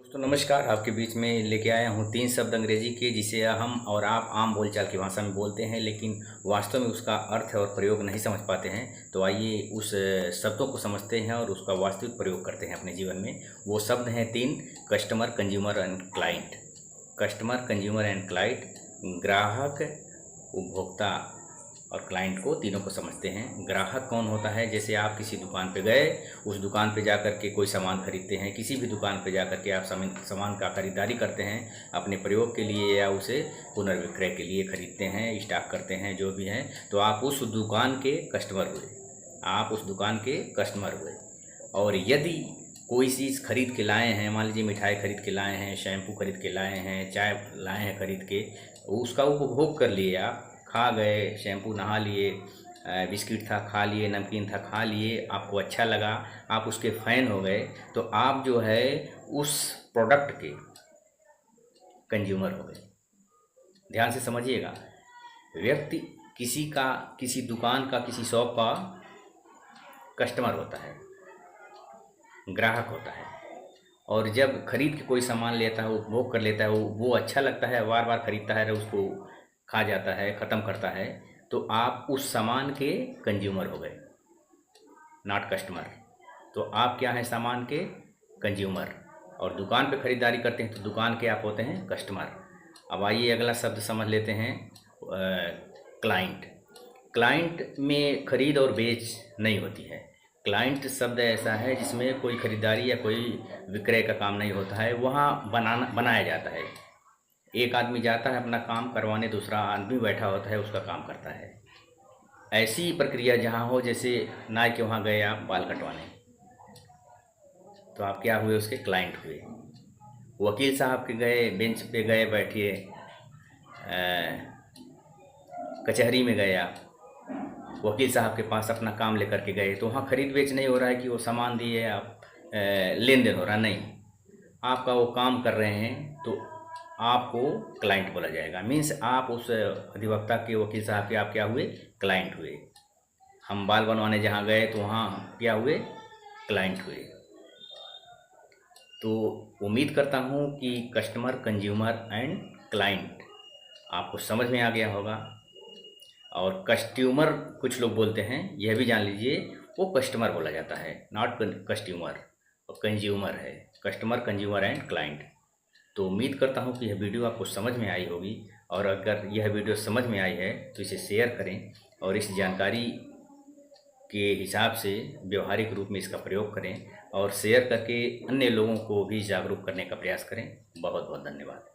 दोस्तों नमस्कार। आपके बीच में लेके आया हूँ 3 शब्द अंग्रेजी के जिसे हम और आप आम बोलचाल की भाषा में बोलते हैं, लेकिन वास्तव में उसका अर्थ और प्रयोग नहीं समझ पाते हैं। तो आइए उस शब्दों को समझते हैं और उसका वास्तविक प्रयोग करते हैं अपने जीवन में। वो शब्द हैं 3: customer, consumer and client. Customer, consumer and client. ग्राहक, उपभोक्ता और क्लाइंट को, तीनों को समझते हैं। ग्राहक कौन होता है? जैसे आप किसी दुकान पे गए, उस दुकान पे जा कर के कोई सामान खरीदते हैं, किसी भी दुकान पे जा कर के आप सामान का खरीदारी करते हैं अपने प्रयोग के लिए या उसे पुनर्विक्रय के लिए खरीदते हैं, स्टॉक करते हैं, जो भी हैं, तो आप उस दुकान के कस्टमर हुए। आप उस दुकान के कस्टमर हुए। और यदि कोई चीज़ खरीद के लाए हैं, मान लीजिए मिठाई खरीद के लाए हैं, शैम्पू खरीद के लाए हैं, चाय लाए हैं खरीद के, उसका उपभोग कर लिए, आप खा गए, शैम्पू नहा लिए, बिस्किट था खा लिए, नमकीन था खा लिए, आपको अच्छा लगा, आप उसके फ़ैन हो गए, तो आप जो है उस प्रोडक्ट के कंज्यूमर हो गए। ध्यान से समझिएगा। व्यक्ति किसी दुकान का, किसी शॉप का कस्टमर होता है, ग्राहक होता है। और जब खरीद के कोई सामान लेता है, उपभोग कर लेता है, वो अच्छा लगता है, बार बार खरीदता है, उसको खा जाता है, ख़त्म करता है, तो आप उस सामान के कंज्यूमर हो गए, नॉट कस्टमर। तो आप क्या हैं? सामान के कंज्यूमर। और दुकान पे ख़रीदारी करते हैं तो दुकान के आप होते हैं कस्टमर। अब आइए अगला शब्द समझ लेते हैं, क्लाइंट। क्लाइंट में खरीद और बेच नहीं होती है। क्लाइंट शब्द ऐसा है जिसमें कोई खरीदारी या कोई विक्रय का काम नहीं होता है, वहाँ बनाया जाता है। एक आदमी जाता है अपना काम करवाने, दूसरा आदमी बैठा होता है, उसका काम करता है। ऐसी प्रक्रिया जहाँ हो, जैसे नाई के वहाँ गए आप बाल कटवाने, तो आप क्या हुए? उसके क्लाइंट हुए। वकील साहब के गए, बेंच पे गए, बैठिए, कचहरी में गए आप, वकील साहब के पास अपना काम लेकर के गए, तो वहाँ खरीद बेच नहीं हो रहा है कि वो सामान दिए, आप लेन देन हो रहा नहीं, आपका वो काम कर रहे हैं, तो आपको क्लाइंट बोला जाएगा। मीन्स आप उस अधिवक्ता के, वकील साहब के आप क्या हुए? क्लाइंट हुए। हम बाल बनवाने जहाँ गए तो वहाँ क्या हुए? क्लाइंट हुए। तो उम्मीद करता हूँ कि कस्टमर, कंज्यूमर एंड क्लाइंट आपको समझ में आ गया होगा। और कस्ट्यूमर कुछ लोग बोलते हैं, यह भी जान लीजिए, वो कस्टमर बोला जाता है, नॉट कस्ट्यूमर। और कंज्यूमर है कस्टमर, कंज्यूमर एंड क्लाइंट। तो उम्मीद करता हूँ कि यह वीडियो आपको समझ में आई होगी, और अगर यह वीडियो समझ में आई है तो इसे शेयर करें और इस जानकारी के हिसाब से व्यवहारिक रूप में इसका प्रयोग करें, और शेयर करके अन्य लोगों को भी जागरूक करने का प्रयास करें। बहुत बहुत धन्यवाद।